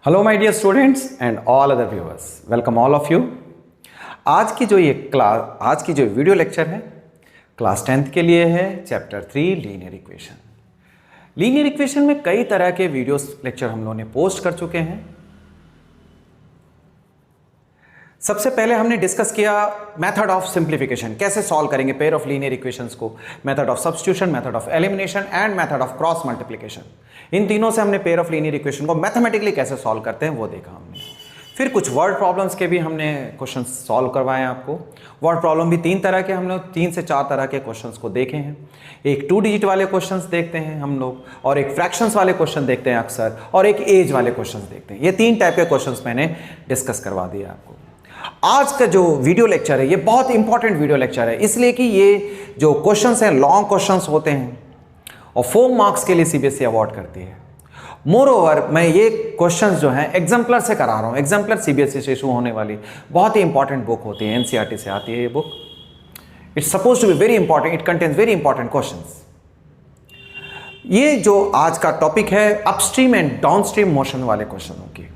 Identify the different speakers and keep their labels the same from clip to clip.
Speaker 1: Hello my dear students and all other viewers, welcome all of you. आज की जो video lecture है class 10th के लिए है, chapter 3 linear equation. Linear equation में कई तरह के वीडियो लेक्चर हम लोगों ने पोस्ट कर चुके हैं। सबसे पहले हमने डिस्कस किया मेथड ऑफ सिंप्लीफिकेशन, कैसे सॉल्व करेंगे पेयर ऑफ लीनियर इक्वेशंस को, method of substitution, method of elimination and method of cross multiplication. इन तीनों से हमने पेयर ऑफ लीनियर इक्वेशन को मैथमेटिकली कैसे सॉल्व करते हैं वो देखा हमने। फिर कुछ वर्ड प्रॉब्लम्स के भी हमने क्वेश्चन सॉल्व करवाए आपको। वर्ड प्रॉब्लम भी 3 तरह के, हम लोग 3 से 4 तरह के क्वेश्चंस को देखे हैं। एक 2 डिजिट वाले क्वेश्चंस देखते हैं हम लोग, और एक फ्रैक्शंस वाले क्वेश्चन देखते हैं अक्सर, और एक एज वाले क्वेश्चंस देखते हैं। ये 3 टाइप के क्वेश्चंस मैंने डिस्कस करवा दिया आपको। आज का जो वीडियो लेक्चर है ये बहुत इंपॉर्टेंट वीडियो लेक्चर है, इसलिए कि ये जो क्वेश्चंस हैं लॉन्ग क्वेश्चंस होते हैं और 4 मार्क्स के लिए सीबीएसई अवार्ड करती है। मोर ओवर मैं ये क्वेश्चंस जो हैं एग्जाम्पलर से करा रहा हूँ। एग्जाम्पलर सीबीएसई से इशू होने वाली बहुत ही इंपॉर्टेंट बुक होती है, एनसीईआरटी से आती है ये book. It's suppose to be very important, it contains very important questions. ये जो आज का टॉपिक है अपस्ट्रीम एंड डाउनस्ट्रीम मोशन वाले क्वेश्चनों की।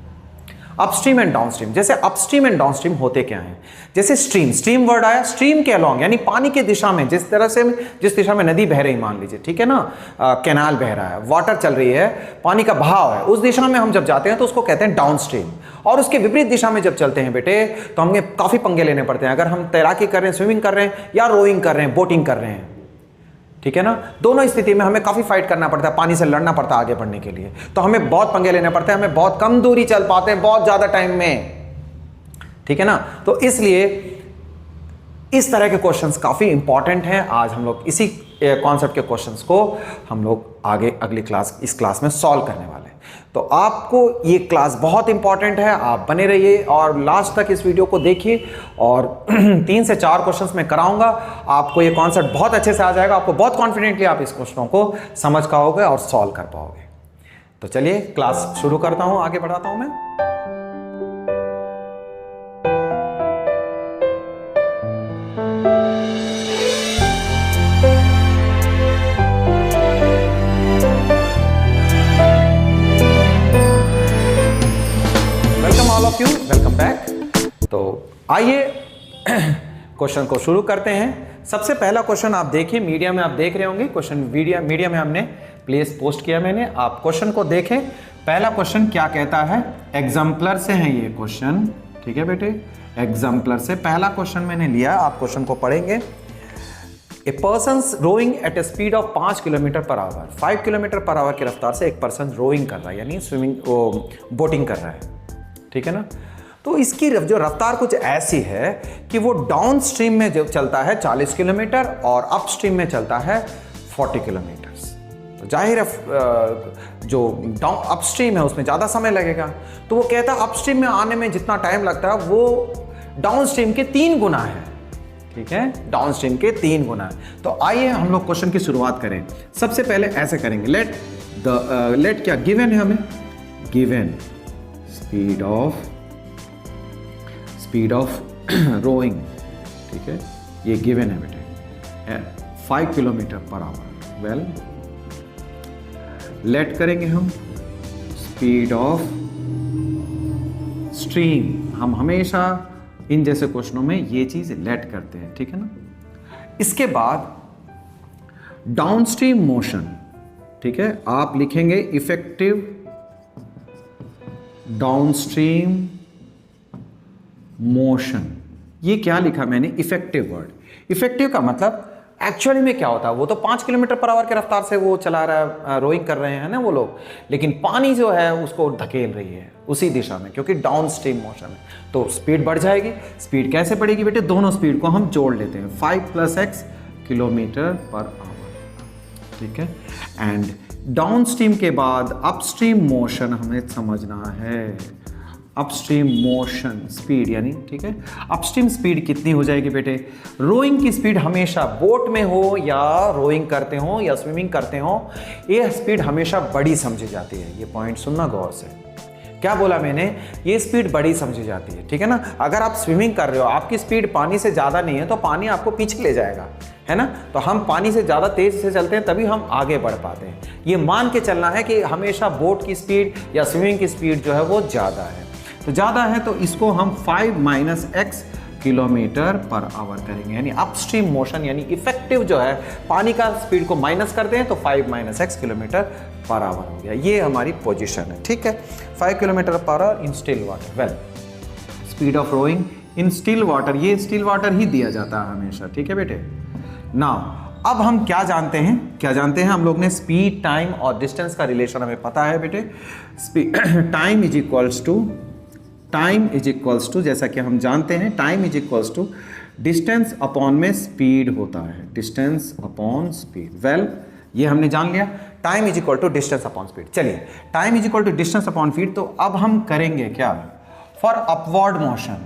Speaker 1: अपस्ट्रीम एंड डाउनस्ट्रीम, जैसे अपस्ट्रीम एंड डाउनस्ट्रीम होते क्या हैं। जैसे स्ट्रीम वर्ड आया, स्ट्रीम के अलॉन्ग यानी पानी के दिशा में, जिस दिशा में नदी बह रही मान लीजिए, ठीक है ना, कैनाल बह रहा है, वाटर चल रही है, पानी का बहाव है, उस दिशा में हम जब जाते हैं तो उसको कहते हैं डाउनस्ट्रीम। और उसके विपरीत दिशा में जब चलते हैं बेटे तो हमें काफी पंगे लेने पड़ते हैं। अगर हम तैराकी कर रहे हैं, स्विमिंग कर रहे हैं, या रोइंग कर रहे हैं, बोटिंग कर रहे हैं, ठीक है ना, दोनों स्थिति में हमें काफी फाइट करना पड़ता है, पानी से लड़ना पड़ता है आगे बढ़ने के लिए। तो हमें बहुत पंगे लेने पड़ते हैं, हमें बहुत कम दूरी चल पाते हैं बहुत ज्यादा टाइम में, ठीक है ना। तो इसलिए इस तरह के क्वेश्चंस काफी इंपॉर्टेंट हैं। आज हम लोग इसी कॉन्सेप्ट के क्वेश्चंस को हम लोग आगे अगली इस क्लास में सॉल्व करने वाले हैं। तो आपको ये क्लास बहुत इंपॉर्टेंट है, आप बने रहिए और लास्ट तक इस वीडियो को देखिए। और 3 से 4 क्वेश्चंस मैं कराऊंगा, आपको ये कॉन्सेप्ट बहुत अच्छे से आ जाएगा, आपको बहुत कॉन्फिडेंटली आप इस क्वेश्चनों को समझ पाओगे और सॉल्व कर पाओगे। तो चलिए क्लास शुरू करता हूं, आगे बढ़ाता हूं मैं। Welcome back. तो आइए क्वेश्चन को शुरू करते हैं। सबसे पहला क्वेश्चन आप देखिए, मीडिया में आप देख रहे होंगे क्वेश्चन, मीडिया में हमने प्लेस पोस्ट किया मैंने, आप क्वेश्चन को देखें। पहला क्वेश्चन क्या कहता है, एग्जाम्पलर से है ये क्वेश्चन, ठीक है बेटे, एग्जाम्पलर से पहला क्वेश्चन मैंने लिया। आप क्वेश्चन को पढ़ेंगे। A person rowing at a speed of 5 kilometre per hour, 5 kilometre per hour की रफ्तार से एक पर्सन रोइंग कर रहा है, यानी स्विमिंग बोटिंग कर रहा है, ठीक है ना। तो इसकी जो रफ्तार कुछ ऐसी है कि वो डाउन स्ट्रीम में जो चलता है 40 किलोमीटर और अप स्ट्रीम में चलता है 40 किलोमीटर। तो जाहिर है जो डाउन अप स्ट्रीम है उसमें ज़्यादा समय लगेगा। तो वो कहता है अप स्ट्रीम में आने में जितना टाइम लगता है वो डाउन स्ट्रीम के 3 गुना है, ठीक है, डाउन स्ट्रीम के 3 गुना है। तो आइए हम लोग क्वेश्चन की शुरुआत करें। सबसे पहले ऐसे करेंगे, लेट क्या गिवन है हमें, गिवन स्पीड ऑफ रोइंग, ठीक है, ये गिवन है बेटे 5 kilometre per our. Well, late करेंगे हम स्पीड ऑफ स्ट्रीम। हम हमेशा इन जैसे क्वेश्चनों में ये चीज लेट करते हैं, ठीक है ना। इसके बाद डाउन स्ट्रीम मोशन, ठीक है, आप लिखेंगे इफेक्टिव डाउनस्ट्रीम मोशन। ये क्या लिखा मैंने, इफेक्टिव वर्ड। इफेक्टिव का मतलब एक्चुअली में क्या होता है, वो तो 5 किलोमीटर पर आवर की रफ्तार से वो चला रहा है, रोइंग कर रहे हैं ना वो लोग, लेकिन पानी जो है उसको धकेल रही है उसी दिशा में, क्योंकि डाउनस्ट्रीम मोशन है। तो स्पीड बढ़ जाएगी। स्पीड कैसे बढ़ेगी बेटे, दोनों स्पीड को हम जोड़ लेते हैं, 5 + x किलोमीटर पर आवर, ठीक है। एंड डाउनस्ट्रीम के बाद अपस्ट्रीम मोशन हमें समझना है। अपस्ट्रीम मोशन स्पीड यानी, ठीक है, अपस्ट्रीम स्पीड कितनी हो जाएगी बेटे। रोइंग की स्पीड हमेशा, बोट में हो या रोइंग करते हो या स्विमिंग करते हो, ये स्पीड हमेशा बड़ी समझी जाती है। ये पॉइंट सुनना गौर से, क्या बोला मैंने, ये स्पीड बड़ी समझी जाती है, ठीक है ना। अगर आप स्विमिंग कर रहे हो, आपकी स्पीड पानी से ज़्यादा नहीं है तो पानी आपको पीछे ले जाएगा, है ना। तो हम पानी से ज़्यादा तेज़ से चलते हैं तभी हम आगे बढ़ पाते हैं। ये मान के चलना है कि हमेशा बोट की स्पीड या स्विमिंग की स्पीड जो है वो ज़्यादा है। तो ज़्यादा है तो इसको हम 5 - x किलोमीटर पर आवर करेंगे, यानी अपस्ट्रीम मोशन, यानी इफेक्टिव जो है पानी का स्पीड को माइनस करते हैं तो 5 - x किलोमीटर पर आवर हो गया। ये हमारी पोजीशन है, ठीक है। 5 kilometre per hour in still water. Well, speed of rowing in still water, ये स्टिल वाटर ही दिया जाता है हमेशा, ठीक है बेटे। नाउ अब हम क्या जानते हैं, हम लोग ने स्पीड, टाइम और डिस्टेंस का रिलेशन हमें पता है बेटे। Speed time is equals to जैसा कि हम जानते हैं, time is equals to distance upon में स्पीड होता है, डिस्टेंस अपॉन स्पीड। वेल, ये हमने जान लिया, time is equal to distance upon speed. चलिए, time is equal to distance upon speed, तो अब हम करेंगे क्या, for upward motion,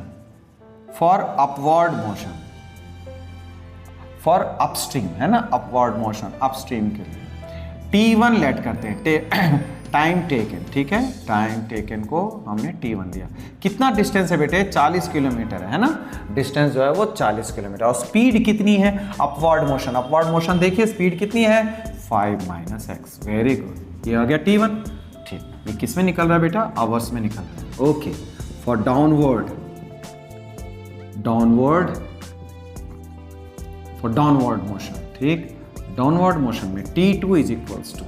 Speaker 1: for upstream, है ना, अपवर्ड मोशन अपस्ट्रीम के लिए T1 लेट करते हैं, टाइम टेकन, ठीक है। टाइम टेकन को हमने T1 दिया। कितना डिस्टेंस है बेटे, 40 किलोमीटर है ना, डिस्टेंस जो है वो 40 किलोमीटर। और स्पीड कितनी है, अपवर्ड मोशन देखिए स्पीड कितनी है, 5 - x। वेरी गुड, ये आ गया T1, ठीक। ये किस में निकल रहा है बेटा, आवर्स में निकल रहा है। ओके, फॉर डाउनवर्ड मोशन, ठीक। डाउनवर्ड मोशन में T2 इज इक्वल्स टू,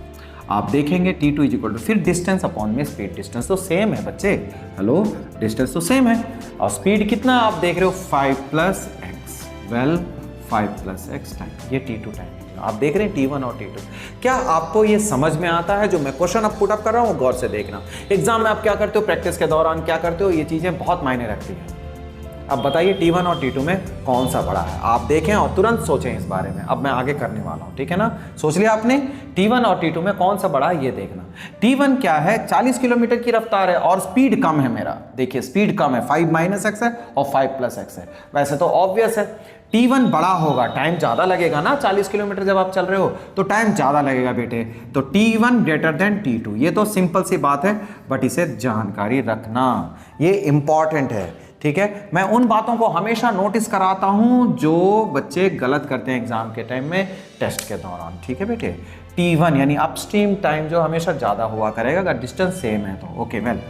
Speaker 1: आप देखेंगे T2 इज इक्वल टू, फिर डिस्टेंस अपॉन में स्पीड। डिस्टेंस तो सेम है बच्चे, हेलो, डिस्टेंस तो सेम है। और स्पीड कितना आप देख रहे हो, 5 + x। वेल, 5 + x टाइम, ये T2 टाइम। आप देख रहे हैं T1 और T2। क्या आपको ये समझ में आता है जो मैं क्वेश्चन अब पुट अप कर रहा हूँ, गौर से देखना। एग्जाम में आप क्या करते हो, प्रैक्टिस के दौरान क्या करते हो, ये चीज़ें बहुत मायने रखती हैं। अब बताइए T1 और T2 में कौन सा बड़ा है, आप देखें और तुरंत सोचें इस बारे में। अब मैं आगे करने वाला हूं, ठीक है ना। सोच लिया आपने, T1 और T2 में कौन सा बड़ा है ये देखना। T1 क्या है, 40 किलोमीटर की रफ्तार है और स्पीड कम है मेरा, देखिए स्पीड कम है, 5 - x है और 5 + x है। वैसे तो ऑब्वियस है T1 बड़ा होगा, टाइम ज़्यादा लगेगा ना, 40 किलोमीटर जब आप चल रहे हो तो टाइम ज़्यादा लगेगा बेटे। तो T1 ग्रेटर देन T2, ये तो सिंपल सी बात है, बट इसे जानकारी रखना, ये इंपॉर्टेंट है, ठीक है। मैं उन बातों को हमेशा नोटिस कराता हूं जो बच्चे गलत करते हैं एग्जाम के टाइम में, टेस्ट के दौरान, ठीक है बेटे। T1 यानी अपस्ट्रीम टाइम जो हमेशा ज़्यादा हुआ करेगा अगर डिस्टेंस सेम है तो। ओके, वेल,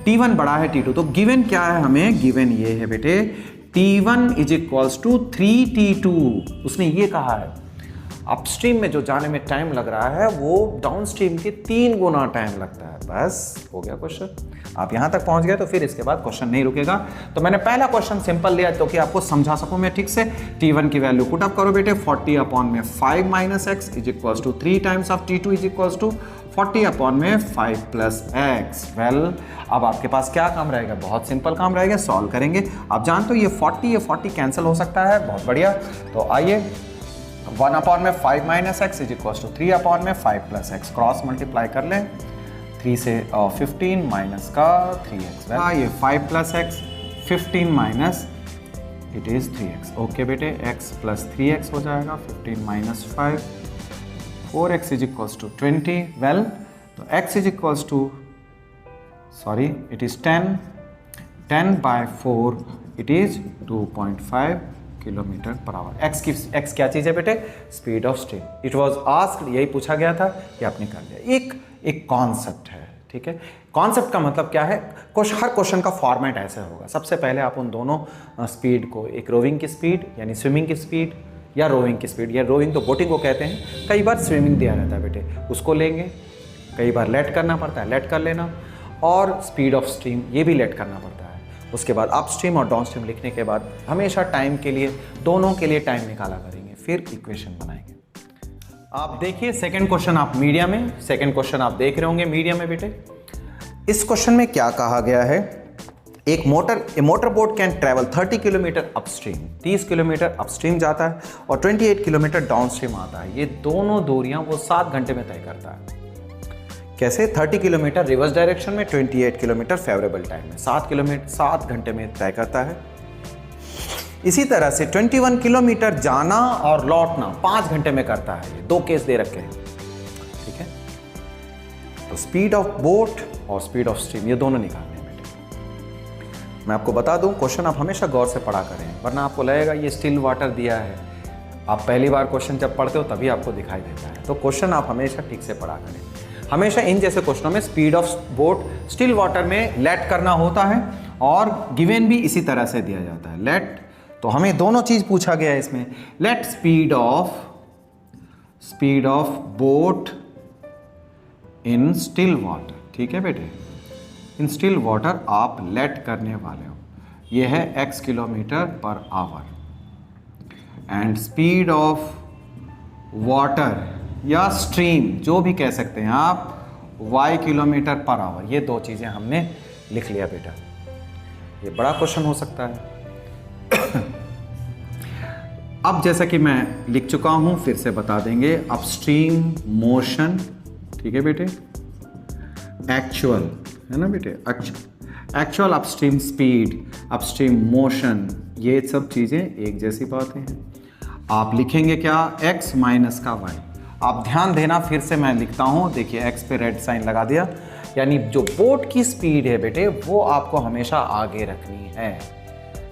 Speaker 1: T1 बड़ा है T2, तो गिवन क्या है हमें, गिवन ये है बेटे, T1 is equals to 3T2। उसने ये कहा है अपस्ट्रीम में जो जाने में टाइम लग रहा है वो डाउनस्ट्रीम के 3 गुना टाइम लगता है। बस हो गया क्वेश्चन, आप यहां तक पहुंच गए तो फिर इसके बाद क्वेश्चन नहीं रुकेगा। तो मैंने पहला क्वेश्चन सिंपल लिया तो कि आपको समझा सकूं मैं ठीक से। T1 की वैल्यू पुट अप करो बेटे, 40 अपॉन में 5 - x is equals to 3 times of T2 is equals to 40 upon में 5 + x। वेल, अब आपके पास क्या काम रहेगा, बहुत सिंपल काम रहेगा, सॉल्व करेंगे। आप जानते हो ये 40 कैंसिल हो सकता है, बहुत बढ़िया। तो आइए, 1 अपॉन में 5 - x is equals to 3 upon में 5 + x, क्रॉस मल्टीप्लाई कर लें, 3 से 15 माइनस का 3x। ये 5 + x, 15 minus it is 3x। Okay बेटे, x + 3x हो जाएगा, 15 - 5, 4x is equals to 20। Well, तो x is equals to, sorry it is 10/4 it is 2.5 kilometre per hour. x क्या चीज़ है बेटे, speed of stream. It was asked, यही पूछा गया था, ये आपने कर लिया। एक कॉन्सेप्ट है, ठीक है। कॉन्सेप्ट का मतलब क्या है, हर क्वेश्चन का फॉर्मेट ऐसे होगा। सबसे पहले आप उन दोनों स्पीड को, एक रोविंग की स्पीड यानी स्विमिंग की स्पीड या रोविंग की स्पीड, या रोविंग तो बोटिंग को कहते हैं, कई बार स्विमिंग दिया रहता है बेटे, उसको लेंगे। कई बार लेट करना पड़ता है, लेट कर लेना, और स्पीड ऑफ स्ट्रीम ये भी लेट करना पड़ता है। उसके बाद अपस्ट्रीम और डाउनस्ट्रीम लिखने के बाद हमेशा टाइम के लिए, दोनों के लिए टाइम निकाला करेंगे, फिर इक्वेशन बनाएंगे। आप देखिए सेकंड क्वेश्चन, आप मीडिया में सेकंड क्वेश्चन आप देख रहे होंगे मीडिया में बेटे। इस क्वेश्चन में क्या कहा गया है, एक motor boat can travel 30 kilometre upstream, 30 kilometre upstream जाता है और 28 किलोमीटर डाउनस्ट्रीम आता है। ये दोनों दूरियां वो 7 घंटे में तय करता है। कैसे, 30 किलोमीटर रिवर्स डायरेक्शन में, 28 किलोमीटर फेवरेबल टाइम में, 7 घंटे में तय करता है। इसी तरह से 21 किलोमीटर जाना और लौटना 5 घंटे में करता है। ये 2 केस दे रखे हैं, ठीक है। तो स्पीड ऑफ बोट और स्पीड ऑफ स्ट्रीम ये दोनों निकालने हैं बेटे। मैं आपको बता दूं, क्वेश्चन आप हमेशा गौर से पढ़ा करें, वरना आपको लगेगा ये स्टिल वाटर दिया है, आप पहली बार क्वेश्चन जब पढ़ते हो तभी आपको दिखाई देता है, तो क्वेश्चन आप हमेशा ठीक से पढ़ा करें। हमेशा इन जैसे क्वेश्चनों में speed of boat still water में लेट करना होता है और गिवन भी इसी तरह से दिया जाता है लेट। तो हमें दोनों चीज पूछा गया है इसमें, let speed of boat in still water. ठीक है बेटे, इन स्टिल वाटर आप लेट करने वाले हो, ये है x kilometre per our, and speed of water या स्ट्रीम जो भी कह सकते हैं आप y किलोमीटर पर आवर। ये दो चीजें हमने लिख लिया बेटा, ये बड़ा क्वेश्चन हो सकता है। अब जैसा कि मैं लिख चुका हूं फिर से बता देंगे, अपस्ट्रीम मोशन, ठीक है बेटे, एक्चुअल है ना बेटे, actual upstream speed, upstream motion, ये सब चीजें एक जैसी बातें हैं। आप लिखेंगे क्या, x माइनस का y। आप ध्यान देना, फिर से मैं लिखता हूं, देखिए x पे रेड साइन लगा दिया, यानी जो बोट की स्पीड है बेटे वो आपको हमेशा आगे रखनी है।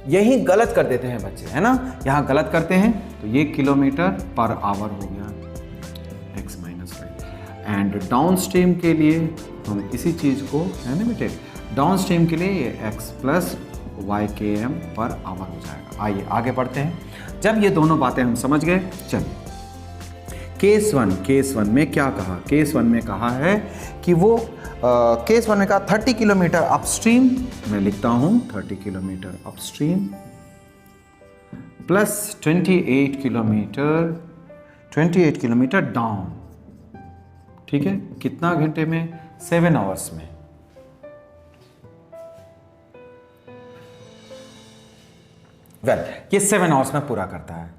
Speaker 1: यही गलत कर देते हैं बच्चे, है ना, यहाँ गलत करते हैं। तो ये किलोमीटर पर आवर हो गया x minus y, and downstream के लिए हम इसी चीज को, है ना बेटे, डाउन स्ट्रीम के लिए ये x प्लस वाई के एम पर आवर हो जाएगा। आइए आगे बढ़ते हैं। जब ये दोनों बातें हम समझ गए, चलिए केस वन में क्या कहा, केस वन में कहा है कि वो केस वन में कहा 30 किलोमीटर अपस्ट्रीम, मैं लिखता हूं 30 kilometre upstream plus 28 kilometre down. ठीक है, कितना घंटे में, 7 आवर्स में। ये 7 आवर्स में पूरा करता है।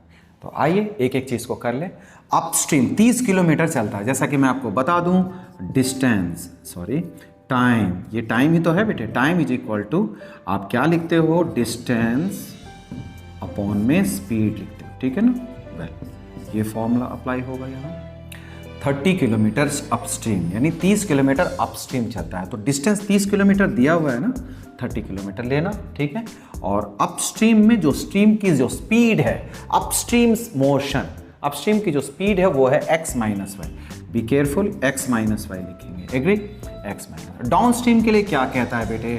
Speaker 1: तो आइए एक एक चीज को कर ले। अपस्ट्रीम 30 किलोमीटर चलता है, जैसा कि मैं आपको बता दूं, टाइम, ये टाइम ही तो है बेटे, टाइम इज इक्वल टू, आप क्या लिखते हो, डिस्टेंस अपॉन में स्पीड लिखते हो, ठीक है ना। ये फॉर्मूला अप्लाई होगा यहाँ। 30 किलोमीटर अपस्ट्रीम यानी 30 किलोमीटर अपस्ट्रीम चलता है, तो डिस्टेंस 30 किलोमीटर दिया हुआ है ना, 30 किलोमीटर लेना, ठीक है। और अपस्ट्रीम में जो स्ट्रीम की जो स्पीड है, अपस्ट्रीम मोशन, अपस्ट्रीम की जो स्पीड है वो है x minus Y. Be careful, x minus Y लिखेंगे, agree, x minus. Downstream के लिए क्या कहता है बेटे,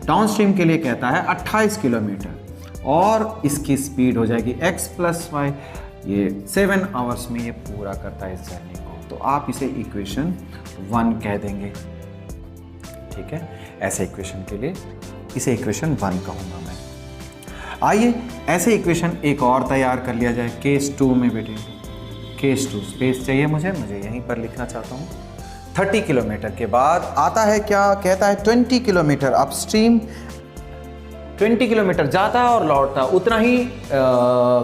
Speaker 1: डाउन स्ट्रीम के लिए कहता है 28 किलोमीटर और इसकी स्पीड हो जाएगी x प्लस वाई। ये 7 आवर्स में ये पूरा करता है इस जर्नी को, तो आप इसे इक्वेशन 1 कह देंगे, ठीक है। ऐसे इक्वेशन के लिए इसे इक्वेशन 1 कहूंगा मैं। आइए ऐसे इक्वेशन एक और तैयार कर लिया जाए केस 2 में बेटे। केस 2 स्पेस चाहिए मुझे यहीं पर लिखना चाहता हूँ। 30 किलोमीटर के बाद आता है क्या, कहता है 20 किलोमीटर अपस्ट्रीम, 20 किलोमीटर जाता है और लौटता है, उतना ही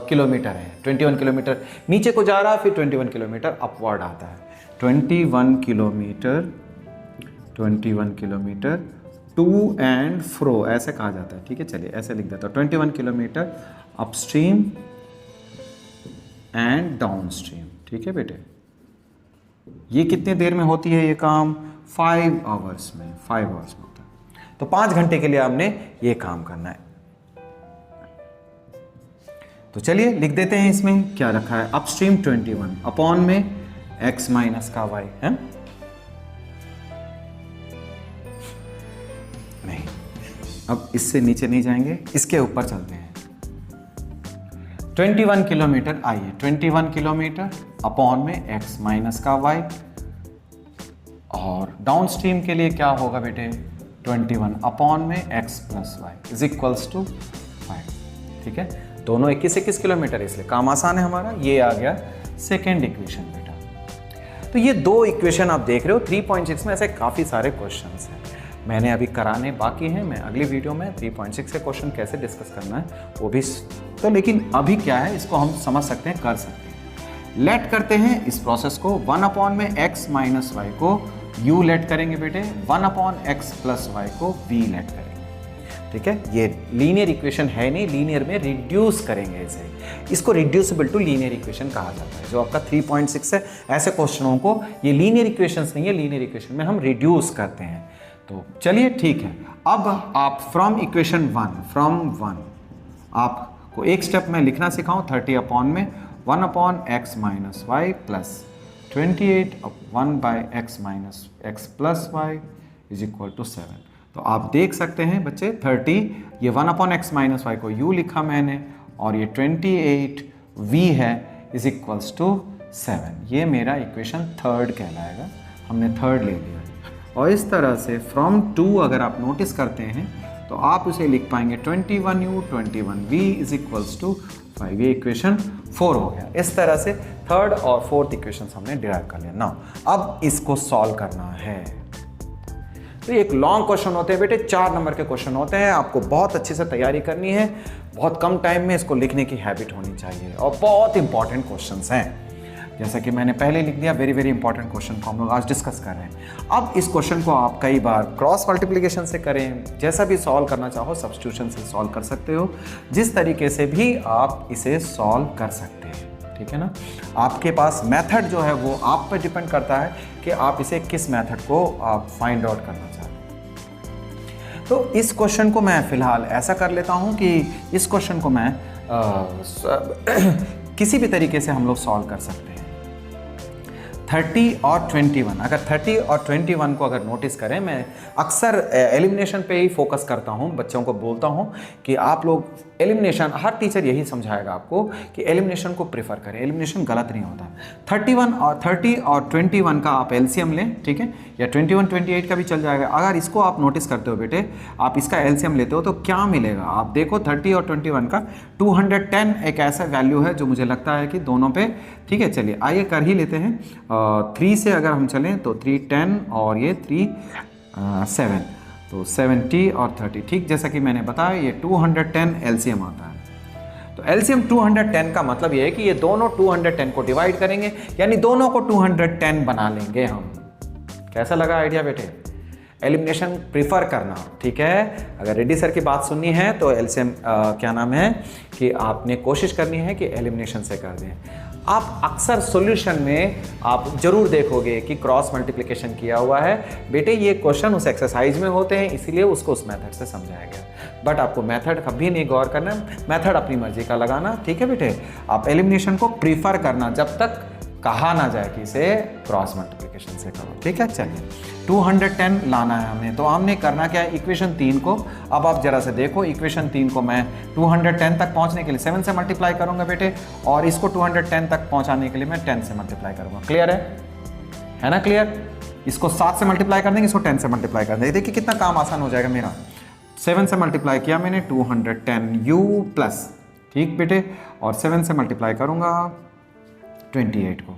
Speaker 1: किलोमीटर है, 21 किलोमीटर नीचे को जा रहा है, फिर 21 किलोमीटर अपवर्ड आता है। 21 किलोमीटर टू एंड फ्रो ऐसे कहा जाता है, ठीक है। चलिए ऐसे लिख देता हूँ, 21 kilometre upstream and downstream, ठीक है बेटे। ये कितने देर में होती है ये काम, 5 आवर्स में, 5 आवर्स में होता है। तो 5 घंटे के लिए हमने ये काम करना है। तो चलिए लिख देते हैं, इसमें क्या रखा है, अपस्ट्रीम 21 अपॉन में x माइनस का y है, नहीं, अब इससे नीचे नहीं जाएंगे, इसके ऊपर चलते हैं। 21 किलोमीटर, आइए 21 किलोमीटर अपॉन में x माइनस का y, और डाउन स्ट्रीम के लिए क्या होगा बेटे, 21 अपॉन में x plus y is equals to 5, ठीक है। दोनों 21 किलोमीटर, इसलिए काम आसान है हमारा। ये आ गया सेकेंड इक्वेशन बेटा। तो ये दो इक्वेशन आप देख रहे हो 3.6 में, ऐसे काफ़ी सारे क्वेश्चंस हैं, मैंने अभी कराने बाकी हैं। मैं अगली वीडियो में 3.6 के क्वेश्चन कैसे डिस्कस करना है वो भी, तो लेकिन अभी क्या है, इसको हम समझ सकते हैं, कर सकते हैं। लेट करते हैं इस प्रोसेस को, 1 अपॉन में x माइनस वाई को u लेट करेंगे बेटे, 1 अपॉन x प्लस वाई को v लेट करेंगे, ठीक है। ये लीनियर इक्वेशन है नहीं, लीनियर में रिड्यूस करेंगे इसे, इसको रिड्यूसिबल टू लीनियर इक्वेशन कहा जाता है। जो आपका 3.6 है, ऐसे क्वेश्चनों को ये लीनियर इक्वेशंस नहीं है, लीनियर इक्वेशन में हम रिड्यूस करते हैं। तो चलिए ठीक है, अब आप फ्रॉम इक्वेशन 1 आपको एक स्टेप में लिखना सिखाऊं, 30 अपॉन में 1 upon x minus y plus 28 1 by x minus x plus y is equal to 7। तो आप देख सकते हैं बच्चे 30, ये 1 अपॉन एक्स माइनस वाई को u लिखा मैंने, और ये 28 v है इज इक्वल्स टू 7। ये मेरा इक्वेशन थर्ड कहलाएगा, हमने थर्ड ले लिया। और इस तरह से फ्रॉम 2 अगर आप नोटिस करते हैं तो आप उसे लिख पाएंगे 21u 21v is equals to 5। ये इक्वेशन 4 हो गया। इस तरह से थर्ड और फोर्थ इक्वेशन हमने डिराइव कर लिया। नाउ अब इसको सॉल्व करना है। तो ये एक लॉन्ग क्वेश्चन होते हैं बेटे, 4 नंबर के क्वेश्चन होते हैं, आपको बहुत अच्छे से तैयारी करनी है, बहुत कम टाइम में इसको लिखने की हैबिट होनी चाहिए, और बहुत इंपॉर्टेंट क्वेश्चंस हैं। जैसा कि मैंने पहले लिख दिया, वेरी वेरी इंपॉर्टेंट क्वेश्चन को हम लोग आज डिस्कस कर रहे हैं। अब इस क्वेश्चन को आप कई बार क्रॉस मल्टीप्लिकेशन से करें, जैसा भी सॉल्व करना चाहो सब्स्टिट्यूशन से सॉल्व कर सकते हो, जिस तरीके से भी आप इसे सॉल्व कर सकते हैं, ठीक है ना। आपके पास मेथड जो है वो आप पर डिपेंड करता है कि आप इसे किस मेथड को आप फाइंड आउट करना चाहते हैं। तो इस क्वेश्चन को मैं फिलहाल ऐसा कर लेता हूं कि इस क्वेश्चन को मैं किसी भी तरीके से हम लोग सॉल्व कर सकते हैं। 30 और 21, अगर 30 और 21 को अगर नोटिस करें, मैं अक्सर एलिमिनेशन पे ही फोकस करता हूं, बच्चों को बोलता हूं कि आप लोग एलिमिनेशन, हर टीचर यही समझाएगा आपको कि एलिमिनेशन को प्रेफर करें, एलिमिनेशन गलत नहीं होता। 30 और 21 का आप एलसीएम लें, ठीक है, या 21 28 का भी चल जाएगा। अगर इसको आप नोटिस करते हो बेटे, आप इसका एलसीएम लेते हो तो क्या मिलेगा, आप देखो 30 और 21 का 210 एक ऐसा वैल्यू है जो मुझे लगता है कि दोनों पे, ठीक है, चलिए आइए कर ही लेते हैं। 3 से अगर हम चलें तो 3 10 और ये 3 7, तो 70 और 30, ठीक, जैसा कि मैंने बताया ये 210 एलसीएम आता है। तो एलसीएम 210 का मतलब ये है कि ये दोनों 210 को डिवाइड करेंगे, यानी दोनों को 210 बना लेंगे हम। कैसा लगा आइडिया बेटे? एलिमिनेशन प्रीफर करना, ठीक है। अगर रेड्डी सर की बात सुननी है तो एलसीएम क्या नाम है कि आपने कोशिश करनी है कि एलिमिनेशन से कर दें। आप अक्सर सॉल्यूशन में आप जरूर देखोगे कि क्रॉस मल्टीप्लिकेशन किया हुआ है। बेटे ये क्वेश्चन उस एक्सरसाइज में होते हैं, इसीलिए उसको उस मेथड से समझाया गया। बट आपको मेथड कभी नहीं गौर करना, मेथड अपनी मर्जी का लगाना, ठीक है बेटे। आप एलिमिनेशन को प्रीफर करना जब तक कहा ना जाए कि इसे क्रॉस मल्टीप्लिकेशन से करो, ठीक है। चलिए 210 लाना है हमें, तो हमने करना क्या है, इक्वेशन 3 को, अब आप जरा से देखो, इक्वेशन 3 को मैं 210 तक पहुंचने के लिए 7 से मल्टीप्लाई करूंगा बेटे, और इसको 210 तक पहुंचाने के लिए मैं 10 से मल्टीप्लाई करूंगा। क्लियर है ना? क्लियर। इसको 7 से मल्टीप्लाई कर देंगे, इसको 10 से मल्टीप्लाई कर देंगे। देखिए कितना काम आसान हो जाएगा मेरा। 7 से मल्टीप्लाई किया मैंने 210u प्लस, ठीक बेटे, और 7 से मल्टीप्लाई करूंगा 28 को,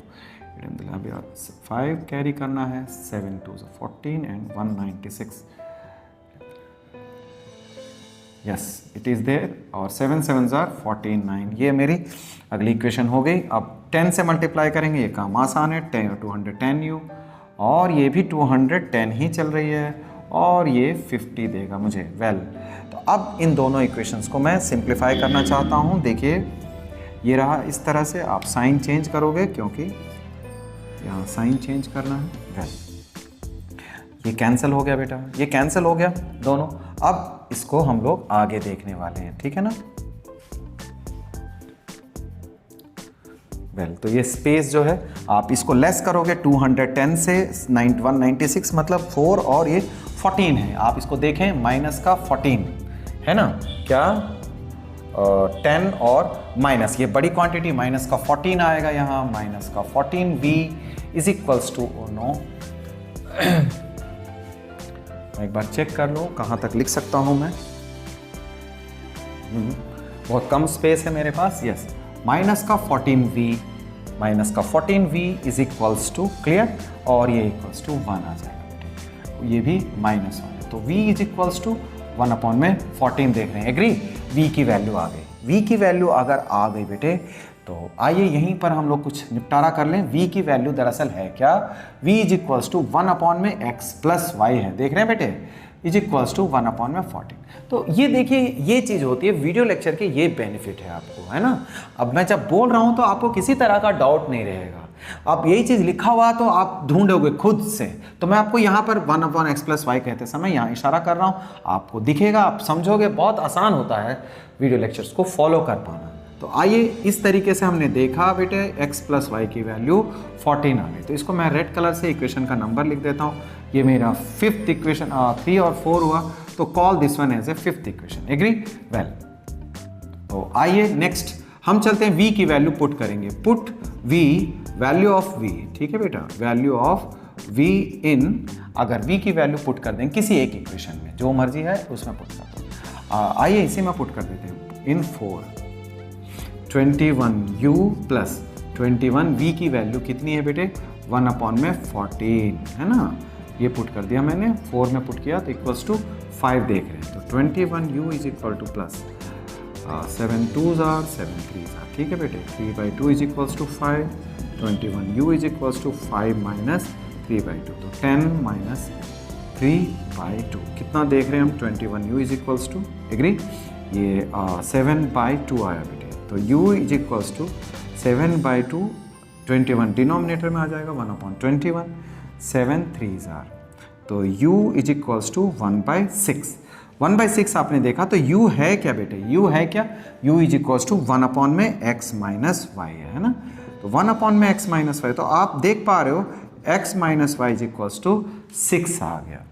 Speaker 1: 5 कैरी करना है, 7 2 14 and 196, yes it is there, और 7 7 49। ये मेरी अगली इक्वेशन हो गई। अब 10 से मल्टीप्लाई करेंगे, ये काम आसान है, 210u, और ये भी 210 ही चल रही है, और ये 50 देगा मुझे। वेल, तो अब इन दोनों इक्वेशंस को मैं सिंप्लीफाई करना चाहता हूँ। देखिए ये रहा, इस तरह से आप साइन चेंज करोगे क्योंकि यहाँ साइन चेंज करना है। वेल, ये कैंसिल हो गया बेटा, ये कैंसिल हो गया दोनों। अब इसको हम लोग आगे देखने वाले हैं, ठीक है ना। वेल, तो ये स्पेस जो है आप इसको लेस करोगे 210 से 196, मतलब 4 और ये 14 है। आप इसको देखें, माइनस का 14 है ना, क्या 10 और माइनस, ये बड़ी क्वांटिटी माइनस का 14 आएगा यहाँ, माइनस का 14v is equals to, no एक बार चेक कर लो कहाँ तक लिख सकता हूँ मैं। बहुत कम स्पेस है मेरे पास। यस, माइनस का 14v, माइनस का 14v is equals to, clear, और ये इक्वल्स टू 1 आ जाएगा, ये भी माइनस 1 है, तो v is equals to 1 upon में 14 देख रहे हैं, एग्री। v की वैल्यू आ गई, v की वैल्यू अगर आ गई बेटे, तो आइए यहीं पर हम लोग कुछ निपटारा कर लें। v की वैल्यू दरअसल है क्या, v is equals to 1 upon में x प्लस वाई है, देख रहे हैं बेटे, इज इक्वल्स टू 1 अपॉन में 14। तो ये देखिए, ये चीज़ होती है वीडियो लेक्चर के, ये बेनिफिट है आपको, है ना। अब मैं जब बोल रहा हूँ तो आपको किसी तरह का डाउट नहीं रहेगा। आप यही चीज़ लिखा हुआ तो आप ढूंढोगे खुद से, तो मैं आपको यहाँ पर 1 अपॉन एक्स प्लस वाई कहते समय यहाँ इशारा कर रहा हूँ, आपको दिखेगा, आप समझोगे। बहुत आसान होता है वीडियो लेक्चर्स को फॉलो कर पाना। तो आइए इस तरीके से हमने देखा बेटे x प्लस वाई की वैल्यू 14 आ गई। तो इसको मैं रेड कलर से इक्वेशन का नंबर लिख देता हूँ। ये मेरा फिफ्थ इक्वेशन 3 और 4 हुआ, तो call this one as a fifth equation. Agree? Well, तो आइए नेक्स्ट हम चलते हैं v की वैल्यू पुट करेंगे। Put v, value of v, ठीक है बेटा, वैल्यू ऑफ v इन, अगर v की वैल्यू पुट कर दें किसी एक इक्वेशन में, जो मर्जी है उसमें पुट कर दो। आइए इसी में पुट कर देते हैं। इन 4 21u प्लस 21v की वैल्यू कितनी है बेटे? 1/14 है ना। ये पुट कर दिया मैंने, 4 में पुट किया तो इक्वल्स टू 5 देख रहे हैं। तो 21u is equal two plus 7 2s are 7 3s are, ठीक है बेटे। 3/2 is equals to 5, 21u is equals to 5 minus 3/2, तो 10 माइनस 3/2 कितना देख रहे हैं हम? 21u is equals to, agree, ये 7/2 आया बेटे। तो u is equals to 7/2, 21 denominator में आ जाएगा 1/21, 7 3s are, तो u इज इक्वल्स टू 1/6। 1/6 आपने देखा, तो u है क्या बेटे? u है क्या? u is equals to 1/x minus y है ना। तो 1/x माइनस वाई, तो आप देख पा रहे हो x minus y is equals to 6 आ गया।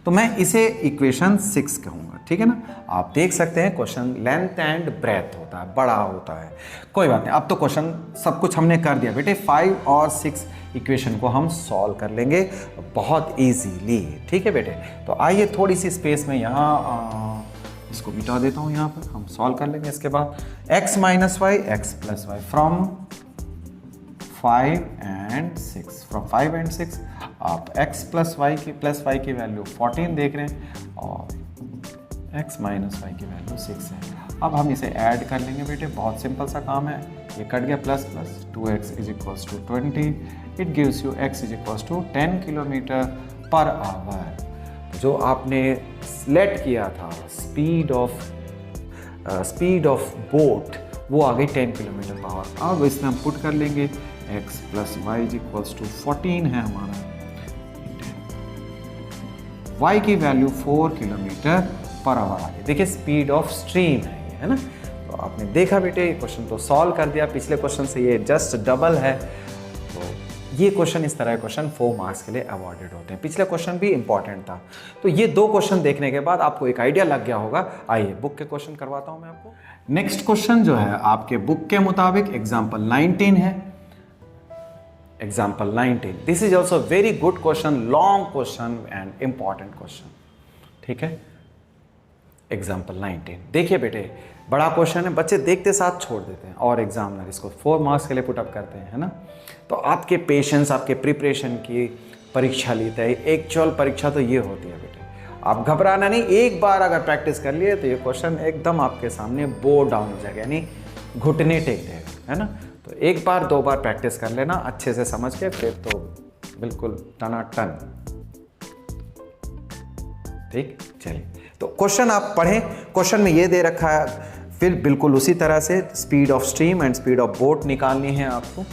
Speaker 1: तो मैं इसे इक्वेशन 6 कहूँगा, ठीक है ना। आप देख सकते हैं क्वेश्चन लेंथ एंड ब्रेथ होता है, बड़ा होता है, कोई बात नहीं। अब तो क्वेश्चन सब कुछ हमने कर दिया बेटे। 5 और 6 इक्वेशन को हम सॉल्व कर लेंगे बहुत इजीली, ठीक है बेटे। तो आइए थोड़ी सी स्पेस में यहाँ इसको मिटा देता हूँ, यहाँ पर हम सॉल्व कर लेंगे। इसके बाद x minus y, x plus y, from 5 and 6, from 5 and 6 आप x प्लस वाई की वैल्यू 14 देख रहे हैं और x माइनस वाई की वैल्यू 6 है। अब हम इसे ऐड कर लेंगे बेटे, बहुत सिंपल सा काम है। ये कट गया, plus plus 2x is equals to 20, it gives you x is equals to 10 kilometre per hour. जो आपने सेलेक्ट किया था स्पीड ऑफ बोट, वो आ गई 10 किलोमीटर पर आवर। अब इसमें हम पुट कर लेंगे x plus y is equals to 14 है हमारा, y की वैल्यू 4 किलोमीटर पर आवर आ गई। देखिए स्पीड ऑफ स्ट्रीम है ना। तो आपने देखा बेटे, ये क्वेश्चन तो सॉल्व कर दिया। पिछले क्वेश्चन से ये जस्ट डबल है। तो ये क्वेश्चन, इस तरह के क्वेश्चन 4 मार्क्स के लिए अवॉर्डेड होते हैं। पिछले क्वेश्चन भी इंपॉर्टेंट था। तो ये 2 क्वेश्चन देखने के बाद आपको एक आइडिया लग गया होगा। आइए बुक के क्वेश्चन करवाता हूं मैं आपको। नेक्स्ट क्वेश्चन जो है आपके बुक के मुताबिक एग्जाम्पल 19 है। Example 19, this is also very good question, long question and important question, ठीक है। एग्जाम्पल 19 देखिए बेटे, बड़ा क्वेश्चन है, बच्चे देखते साथ छोड़ देते हैं और एग्जामिनर इसको 4 मार्क्स के लिए पुटअप करते हैं, है ना। तो आपके पेशेंस, आपके प्रिपरेशन की परीक्षा लेता है। एक्चुअल परीक्षा तो ये होती है बेटे, आप घबराना नहीं। एक बार अगर प्रैक्टिस कर लिए तो ये क्वेश्चन एकदम आपके सामने बोर्ड डाउन हो जाएगा, यानी घुटने टेक देगा, है ना। तो एक बार 2 बार प्रैक्टिस कर लेना अच्छे से समझ के, फिर तो बिल्कुल टनाटन, ठीक। चलिए, तो क्वेश्चन आप पढ़ें। क्वेश्चन में ये दे रखा है, फिर बिल्कुल उसी तरह से speed of stream and speed of boat निकालनी है आपको।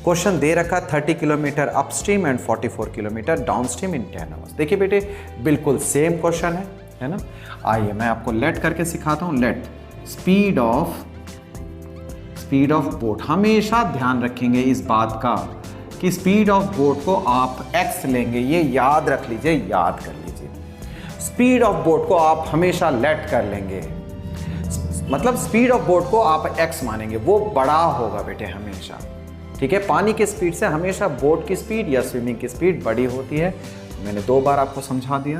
Speaker 1: क्वेश्चन दे रखा 30 kilometre upstream and 44 kilometre downstream in 10 hours. देखिए बेटे, बिल्कुल सेम क्वेश्चन है ना। आइए मैं आपको लेट करके सिखाता हूँ। लेट स्पीड ऑफ बोट, हमेशा ध्यान रखेंगे इस बात का कि स्पीड ऑफ बोट को आप x लेंगे, ये याद रख लीजिए, याद कर लीजिए। स्पीड ऑफ बोट को आप हमेशा लेट कर लेंगे, मतलब स्पीड ऑफ बोट को आप x मानेंगे, वो बड़ा होगा बेटे हमेशा, ठीक है। पानी की स्पीड से हमेशा बोट की स्पीड या स्विमिंग की स्पीड बड़ी होती है। मैंने 2 बार आपको समझा दिया।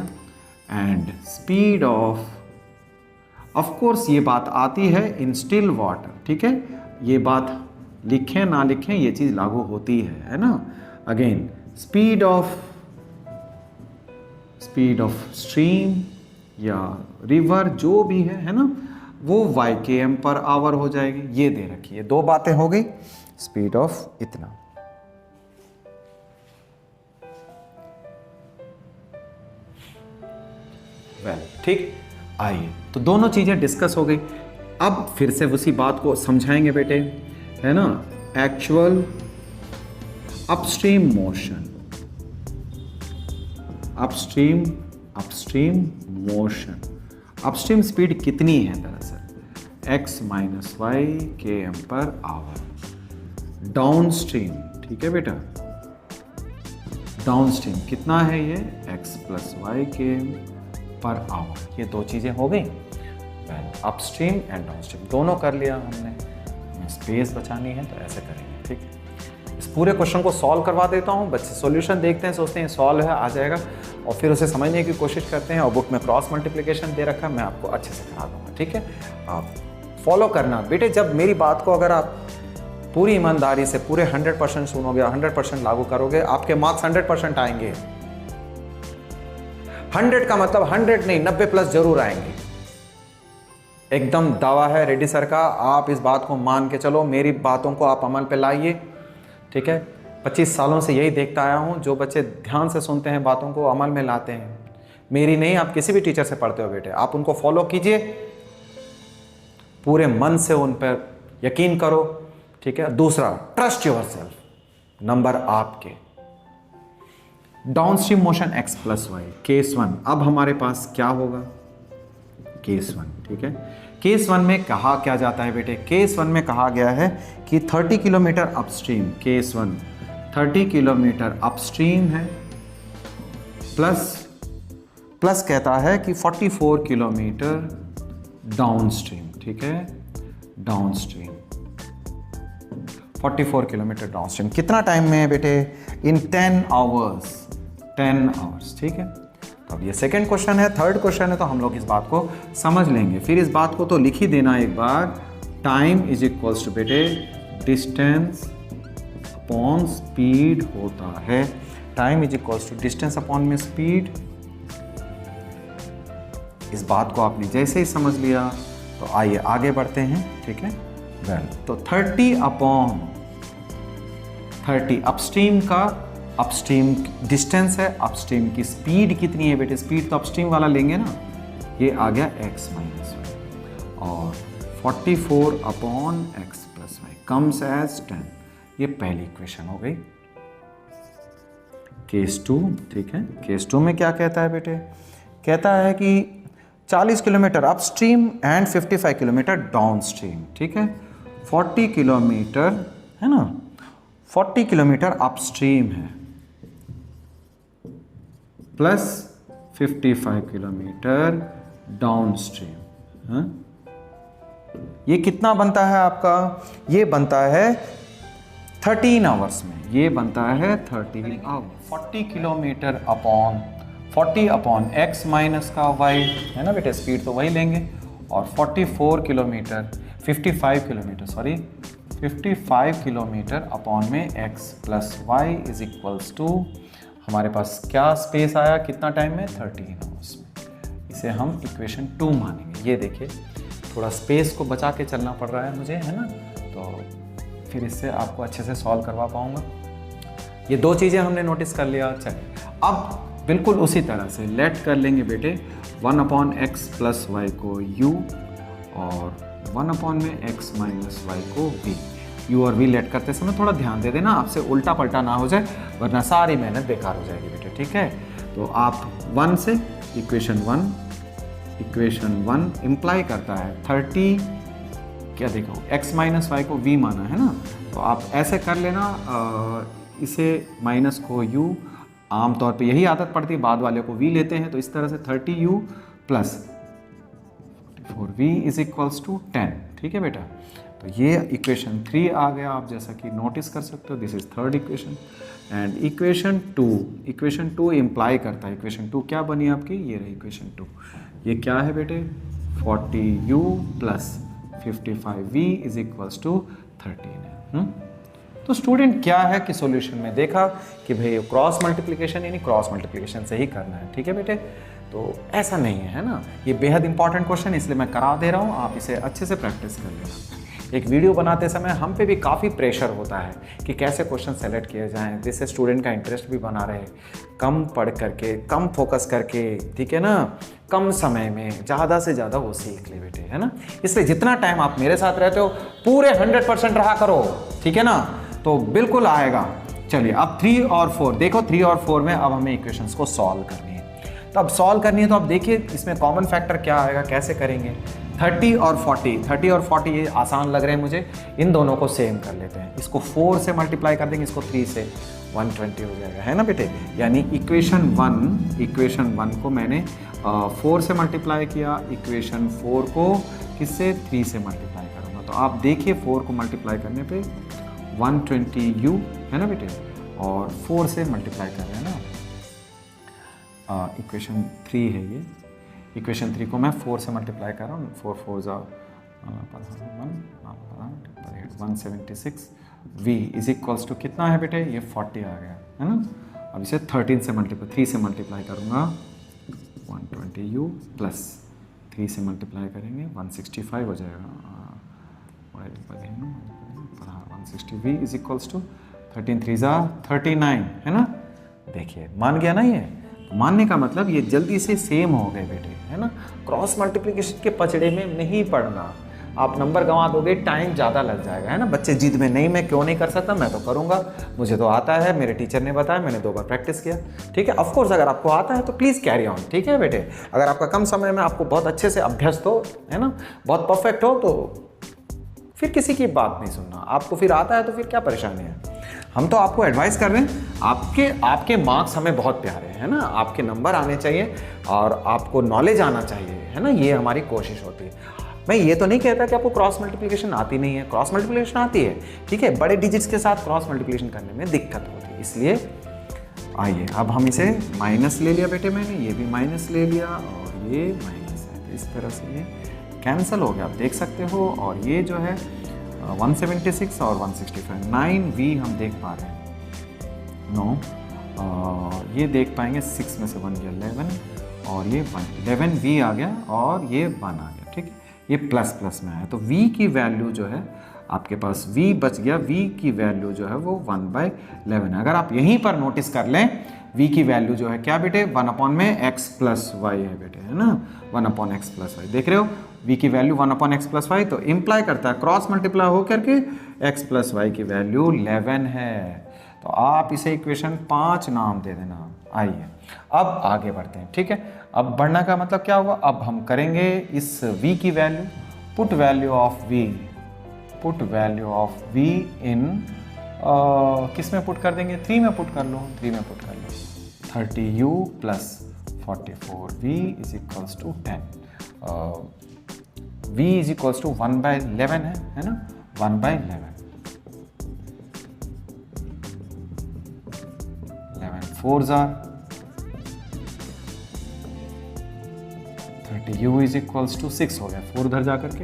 Speaker 1: एंड स्पीड ऑफ कोर्स ये बात आती है इन स्टिल वाटर, ठीक है। ये बात लिखें ना लिखें, ये चीज़ लागू होती है ना। अगेन स्पीड ऑफ स्ट्रीम या रिवर जो भी है ना, वो YKM पर आवर हो जाएगी। ये दे रखी है, 2 बातें हो गई। स्पीड ऑफ इतना, ठीक। आइए, तो दोनों चीजें डिस्कस हो गई। अब फिर से उसी बात को समझाएंगे बेटे, है ना। Actual upstream motion, upstream motion, upstream speed कितनी है दरअसल, x माइनस वाई के M per hour. Downstream, ठीक है बेटा, डाउन स्ट्रीम कितना है ये x प्लस वाई के एम पर आवर। ये दो चीज़ें हो गई, अपस्ट्रीम एंड डाउनस्ट्रीम दोनों कर लिया हमने। स्पेस बचानी है तो ऐसे करेंगे, ठीक है। इस पूरे क्वेश्चन को सॉल्व करवा देता हूँ, बच्चे सॉल्यूशन देखते हैं, सोचते हैं सॉल्व है, आ जाएगा, और फिर उसे समझने की कोशिश करते हैं। और बुक में क्रॉस मल्टीप्लिकेशन दे रखा है, मैं आपको अच्छे से करा दूंगा, ठीक है। आप फॉलो करना बेटे। जब मेरी बात को अगर आप पूरी ईमानदारी से पूरे 100% सुनोगे, 100% लागू करोगे, आपके मार्क्स 100% आएंगे। 100 का मतलब 100 नहीं, 90+ जरूर आएंगे, एकदम दावा है रेड्डी सर का। आप इस बात को मान के चलो, मेरी बातों को आप अमल पे लाइए, ठीक है। 25 सालों से यही देखता आया हूँ, जो बच्चे ध्यान से सुनते हैं, बातों को अमल में लाते हैं। मेरी नहीं, आप किसी भी टीचर से पढ़ते हो बेटे, आप उनको फॉलो कीजिए, पूरे मन से उन पर यकीन करो, ठीक है। दूसरा, ट्रस्ट योरसेल्फ, नंबर आपके। Downstream motion x plus y, case 1। अब हमारे पास क्या होगा, केस 1, ठीक है। केस 1 में कहा क्या जाता है बेटे, केस 1 में कहा गया है कि 30 kilometre upstream, case 1 30 kilometre upstream है, प्लस कहता है कि 44 किलोमीटर डाउनस्ट्रीम, ठीक है, डाउनस्ट्रीम 44 किलोमीटर डाउनस्ट्रीम। कितना टाइम में है बेटे, इन 10 आवर्स, ठीक है। तो अब ये सेकंड क्वेश्चन है, थर्ड क्वेश्चन है, तो हम लोग इस बात को समझ लेंगे। फिर इस बात को तो लिख ही देना एक बार, टाइम इज इक्वल्स टू बेटे डिस्टेंस अपॉन स्पीड होता है। Time is equals to distance upon में स्पीड। इस बात को आपने जैसे ही समझ लिया तो आइए आगे बढ़ते हैं, ठीक है। वेल, तो 30 अपॉन 30 अपस्ट्रीम का, अपस्ट्रीम डिस्टेंस है, अपस्ट्रीम की स्पीड कितनी है बेटे, स्पीड तो अपस्ट्रीम वाला लेंगे ना, ये आ गया x माइनस वाई, और 44 upon x plus y comes as 10। ये पहली इक्वेशन हो गई। केस 2, ठीक है। केस 2 में क्या कहता है बेटे, कहता है कि 40 kilometre upstream and 55 kilometre downstream, ठीक है। 40 किलोमीटर है ना, 40 किलोमीटर अपस्ट्रीम है प्लस 55 किलोमीटर डाउनस्ट्रीम। हाँ, ये कितना बनता है आपका, ये बनता है 13 आवर्स में, ये बनता है 13 hours. 40 kilometre upon 40 upon x minus का y है ना बेटे, स्पीड तो वही लेंगे, और 44 किलोमीटर 55 किलोमीटर अपॉन में x plus y is equals to, हमारे पास क्या स्पेस आया, कितना टाइम में, 13 आवर्स में। इसे हम इक्वेशन 2 मानेंगे। ये देखिए, थोड़ा स्पेस को बचा के चलना पड़ रहा है मुझे, है ना, तो फिर इससे आपको अच्छे से सॉल्व करवा पाऊंगा। ये दो चीज़ें हमने नोटिस कर लिया। चलिए अब बिल्कुल उसी तरह से लेट कर लेंगे बेटे, 1 अपॉन एक्स प्लस वाई को u और 1 अपॉन में x माइनस वाई को v। u और v लेट करते समय थोड़ा ध्यान दे देना, आपसे उल्टा पलटा ना हो जाए, वरना सारी मेहनत बेकार हो जाएगी बेटे, ठीक है। तो आप 1 से इक्वेशन 1 इम्प्लाई करता है 30, क्या देखो x माइनस वाई को v माना है ना, तो आप ऐसे कर लेना, इसे माइनस को u, आमतौर पे यही आदत पड़ती है, बाद वाले को v लेते हैं, तो इस तरह से 30u plus 44v is equals to 10, ठीक है बेटा। तो ये इक्वेशन 3 आ गया, आप जैसा कि नोटिस कर सकते हो, this is third equation. And equation 2 imply करता है, इक्वेशन 2 क्या बनी आपकी, ये रही इक्वेशन 2। ये क्या है बेटे, 40u plus 55v is equals to 13 है। तो स्टूडेंट क्या है कि सॉल्यूशन में देखा कि भाई क्रॉस मल्टीप्लिकेशन यानी क्रॉस मल्टीप्लिकेशन से ही करना है, ठीक है बेटे। तो ऐसा नहीं है ना, ये बेहद इंपॉर्टेंट क्वेश्चन इसलिए मैं करा दे रहा हूँ, आप इसे अच्छे से प्रैक्टिस कर लेना। एक वीडियो बनाते समय हम पे भी काफ़ी प्रेशर होता है कि कैसे क्वेश्चन सेलेक्ट किए जाएं जिससे स्टूडेंट का इंटरेस्ट भी बना रहे, कम पढ़ करके, कम फोकस करके, ठीक है ना, कम समय में ज़्यादा से ज़्यादा वो सीख ले बेटे, है ना। इसलिए जितना टाइम आप मेरे साथ रहते हो पूरे 100% रहा करो, ठीक है ना, तो बिल्कुल आएगा। चलिए अब 3 और 4 देखो, 3 और 4 में अब हमें इक्वेशंस को सॉल्व करनी है। तो अब सॉल्व करनी है तो अब देखिए इसमें कॉमन फैक्टर क्या आएगा, कैसे करेंगे। 30 और 40 ये आसान लग रहे हैं मुझे, इन दोनों को सेम कर लेते हैं। इसको 4 से मल्टीप्लाई कर देंगे, इसको 3 से, 120 हो जाएगा, है ना बेटे। यानी इक्वेशन 1 को मैंने 4 से मल्टीप्लाई किया, इक्वेशन 4 को किससे, 3 से मल्टीप्लाई करूँगा। तो आप देखिए 4 को मल्टीप्लाई करने पे 120u है ना बेटे, और 4 से मल्टीप्लाई कर रहे हैं ना, इक्वेशन 3 है ये। इक्वेशन 3 को मैं 4 से मल्टीप्लाई कर रहा हूँ, 4 4 176 v इज इक्वल्स टू कितना है बेटे, ये 40 आ गया, है ना। अब इसे 3 से मल्टीप्लाई करूँगा, 120u प्लस 3 से मल्टीप्लाई करेंगे 165 हो जाएगा, 160v इज इक्वल्स टू 13 3 39, है ना। देखिए मान गया ना, ये मानने का मतलब ये जल्दी से सेम हो गए बेटे, है ना। क्रॉस मल्टीप्लिकेशन के पचड़े में नहीं पढ़ना, आप नंबर गंवा दोगे, टाइम ज़्यादा लग जाएगा, है ना। बच्चे जिद में नहीं, मैं क्यों नहीं कर सकता, मैं तो करूँगा, मुझे तो आता है, मेरे टीचर ने बताया, मैंने 2 बार प्रैक्टिस किया, ठीक है। ऑफकोर्स अगर आपको आता है तो प्लीज़ कैरी ऑन, ठीक है बेटे। अगर आपका कम समय में आपको बहुत अच्छे से अभ्यस्त हो, है ना, बहुत परफेक्ट हो, तो फिर किसी की बात नहीं सुनना। आपको फिर आता है तो फिर क्या परेशानी है। हम तो आपको एडवाइस कर रहे हैं, आपके मार्क्स हमें बहुत प्यारे हैं, है ना। आपके नंबर आने चाहिए और आपको नॉलेज आना चाहिए, है ना, ये हमारी कोशिश होती है। मैं ये तो नहीं कहता कि आपको क्रॉस मल्टीप्लिकेशन आती नहीं है, क्रॉस मल्टीप्लिकेशन आती है, ठीक है। बड़े डिजिट्स के साथ क्रॉस मल्टीप्लिकेशन करने में दिक्कत होती है, इसलिए आइए अब हम इसे माइनस ले लिया बेटे, मैंने ये भी माइनस ले लिया और ये माइनस है, तो इस तरह से ये कैंसिल हो गया, आप देख सकते हो। और ये जो है 176 और 165, 9v हम देख पा रहे हैं, 9 ये देख पाएंगे, 6 में से 1 गया 11 और ये 1, 11v आ गया और ये 1 आ गया, ठीक है। ये प्लस प्लस में आया, तो v की वैल्यू जो है आपके पास, v बच गया, v की वैल्यू जो है वो 1/11 है। अगर आप यहीं पर नोटिस कर लें, v की वैल्यू जो है क्या बेटे, 1 में x प्लस वाई है बेटे, है ना, 1 x प्लस वाई, देख रहे हो, v की वैल्यू 1 x प्लस वाई, तो इम्प्लाई करता है क्रॉस मल्टीप्लाई हो करके x प्लस वाई की वैल्यू 11 है। तो आप इसे इक्वेशन 5 नाम दे देना। आइए अब आगे बढ़ते हैं, ठीक है। अब बढ़ना का मतलब क्या होगा, अब हम करेंगे इस v की value, put value of v in किस में पुट कर देंगे, 3 में पुट कर लो, 30u plus 44v is equals to 10, v is equals to 1/11 है ना, 1/11, 11 4s are 30u is equals to 6 हो गया, 4 उधर जा करके,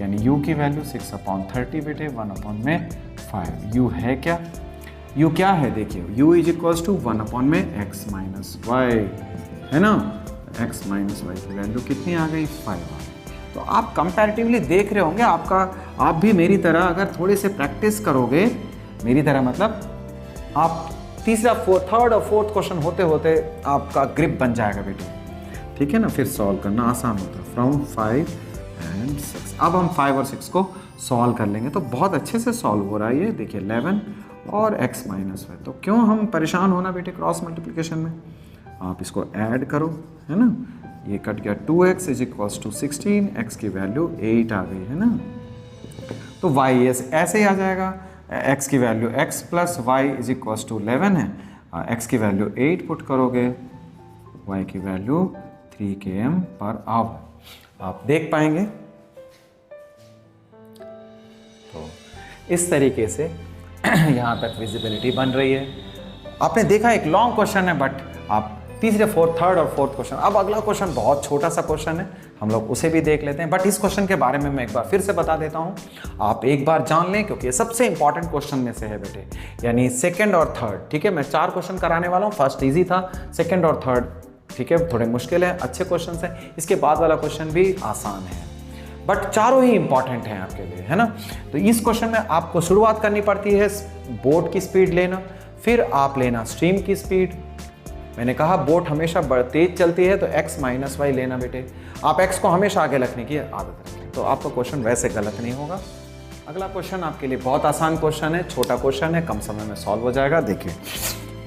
Speaker 1: यानी u की वैल्यू 6/30 बेटे, 1/5। u है क्या, u क्या है देखिए, u is equals to 1/x minus y, है ना। x माइनस वाई की वैल्यू कितनी आ गई, 5 आ गई। तो आप कंपैरेटिवली देख रहे होंगे, आप भी मेरी तरह अगर थोड़े से प्रैक्टिस करोगे, मेरी तरह मतलब आप थर्ड और फोर्थ क्वेश्चन होते होते आपका ग्रिप बन जाएगा बेटे, ठीक है ना। फिर सॉल्व करना आसान होता है, फ्रॉम 5 and 6। अब हम 5 और 6 को सॉल्व कर लेंगे, तो बहुत अच्छे से सॉल्व हो रहा है ये, देखिए 11 और x माइनस 5। तो क्यों हम परेशान होना बेटे क्रॉस मल्टीप्लिकेशन में, आप इसको ऐड करो, है ना। ये कट गया, 2x is equals to 16, x की वैल्यू 8 आ गई, है ना। तो y ऐसे ही आ जाएगा, x की value x plus y is equals to 11 है, x की वैल्यू 8 पुट करोगे, y की वैल्यू 3 km पर आवर, आप देख पाएंगे। तो इस तरीके से यहाँ तक विजिबिलिटी बन रही है। आपने देखा एक लॉन्ग क्वेश्चन है, बट आप थर्ड और फोर्थ क्वेश्चन। अब अगला क्वेश्चन बहुत छोटा सा क्वेश्चन है, हम लोग उसे भी देख लेते हैं, बट इस क्वेश्चन के बारे में मैं एक बार फिर से बता देता हूँ, आप एक बार जान लें, क्योंकि ये सबसे इंपॉर्टेंट क्वेश्चन में से है बेटे, यानी सेकंड और थर्ड, ठीक है। मैं 4 क्वेश्चन कराने वाला हूँ, फर्स्ट इजी था, सेकंड और थर्ड, ठीक है, थोड़े मुश्किल है, अच्छे क्वेश्चन हैं, इसके बाद वाला क्वेश्चन भी आसान है, बट चारों ही इंपॉर्टेंट हैं आपके लिए, है ना। तो इस क्वेश्चन में आपको शुरुआत करनी पड़ती है बोट की स्पीड लेना, फिर आप लेना स्ट्रीम की स्पीड। मैंने कहा बोट हमेशा तेज चलती है, तो x माइनस वाई लेना बेटे, आप x को हमेशा आगे रखने की आदत रखें, तो आपका क्वेश्चन वैसे गलत नहीं होगा। अगला क्वेश्चन आपके लिए बहुत आसान क्वेश्चन है, छोटा क्वेश्चन है, कम समय में सॉल्व हो जाएगा। देखिए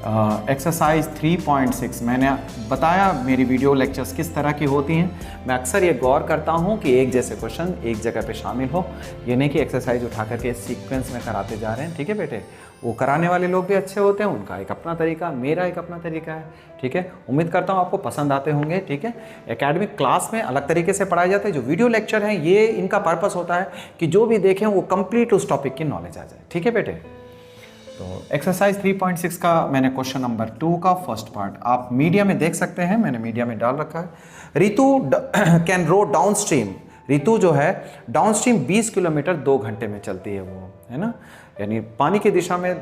Speaker 1: एक्सरसाइज 3.6 मैंने बताया मेरी वीडियो लेक्चर्स किस तरह की होती हैं। मैं अक्सर ये गौर करता हूँ कि एक जैसे क्वेश्चन एक जगह पे शामिल हो, ये नहीं कि एक्सरसाइज उठा करके सीक्वेंस में कराते जा रहे हैं। ठीक है बेटे, वो कराने वाले लोग भी अच्छे होते हैं, उनका एक अपना तरीका, मेरा एक अपना तरीका है। ठीक है, उम्मीद करता हूँ आपको पसंद आते होंगे। ठीक है, एकेडमिक क्लास में अलग तरीके से पढ़ाए जाते हैं, जो वीडियो लेक्चर हैं ये इनका पर्पस होता है कि जो भी देखें वो कंप्लीट उस टॉपिक की नॉलेज आ जाए। ठीक है बेटे, तो एक्सरसाइज 3.6 का मैंने क्वेश्चन नंबर 2 का फर्स्ट पार्ट आप मीडिया में देख सकते हैं, मैंने मीडिया में डाल रखा है। Ritu can row downstream. Ritu जो है डाउन स्ट्रीम 20 किलोमीटर 2 घंटे में चलती है, वो है ना, यानी पानी की दिशा में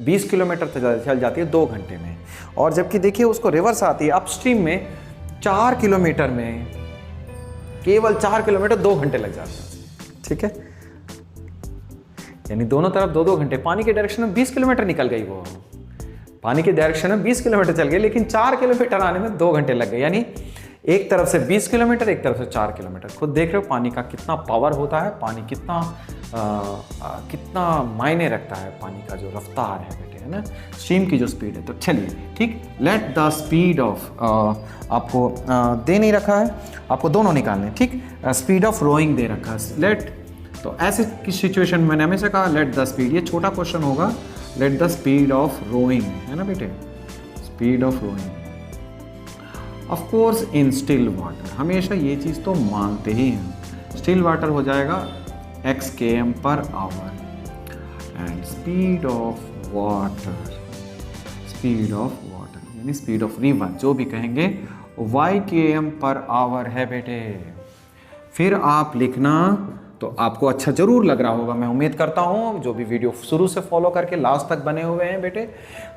Speaker 1: 20 किलोमीटर चल जाती है 2 घंटे में। और जबकि देखिए उसको रिवर्स आती है अपस्ट्रीम में 4 किलोमीटर में, केवल 4 किलोमीटर 2 घंटे लग जाते हैं। ठीक है, यानी दोनों तरफ 2-2 घंटे। पानी के डायरेक्शन में 20 किलोमीटर निकल गई, वो पानी के डायरेक्शन में 20 किलोमीटर चल गई, लेकिन 4 किलोमीटर आने में 2 घंटे लग गए। यानी एक तरफ से 20 किलोमीटर, एक तरफ से 4 किलोमीटर। खुद देख रहे हो पानी का कितना पावर होता है, पानी कितना मायने रखता है, पानी का जो रफ्तार है बेटे, है ना, स्ट्रीम की जो स्पीड है। तो चलिए ठीक, लेट द स्पीड ऑफ, आपको दे नहीं रखा है, आपको दोनों निकालने। ठीक, स्पीड ऑफ रोइंग दे रखा है। लेट, तो ऐसे की सिचुएशन मैंने हमेशा कहा लेट द स्पीड, ये छोटा क्वेश्चन होगा, let the speed of rowing, है ना बेटे, speed of rowing. Of course in still water, हमेशा ये चीज़ तो मानते ही हैं, स्टिल वाटर हो जाएगा x km per our, and speed of water, speed of water यानी स्पीड ऑफ रिवर जो भी कहेंगे y km पर आवर है बेटे। फिर आप लिखना, तो आपको अच्छा जरूर लग रहा होगा, मैं उम्मीद करता हूँ जो भी वीडियो शुरू से फॉलो करके लास्ट तक बने हुए हैं बेटे,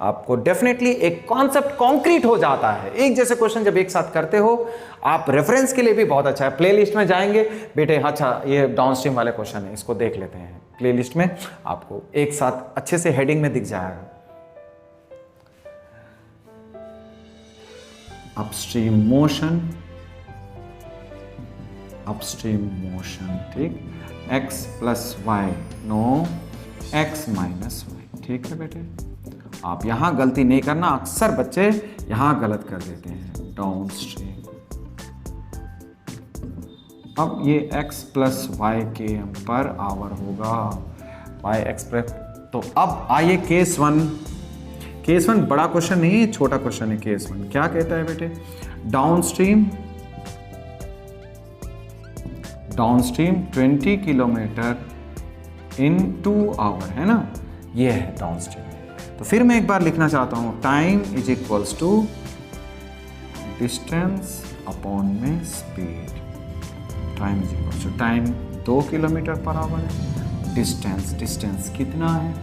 Speaker 1: आपको डेफिनेटली एक कॉन्सेप्ट कॉन्क्रीट हो जाता है। एक जैसे क्वेश्चन जब एक साथ करते हो, आप रेफरेंस के लिए भी बहुत अच्छा है। प्लेलिस्ट में जाएंगे बेटे, अच्छा ये डाउनस्ट्रीम वाले क्वेश्चन है, इसको देख लेते हैं प्लेलिस्ट में, आपको एक साथ अच्छे से हेडिंग में दिख जाएगा। अपस्ट्रीम मोशन, अपस्ट्रीम मोशन, ठीक, x plus y, no x minus y. ठीक है बेटे, आप यहां गलती नहीं करना, अक्सर बच्चे यहां गलत कर देते हैं। डाउन स्ट्रीम, अब ये x plus y km per hour होगा, y एक्सप्रेस। तो अब आइए केस वन। केस वन बड़ा क्वेश्चन नहीं है, छोटा क्वेश्चन है। केस वन क्या कहता है बेटे, downstream 20 kilometre in 2 hour, है ना, ये है डाउन स्ट्रीम। तो फिर मैं एक बार लिखना चाहता हूं, time is equals to distance upon में speed. Time is equals to, time 2 kilometre per hour है, डिस्टेंस कितना है,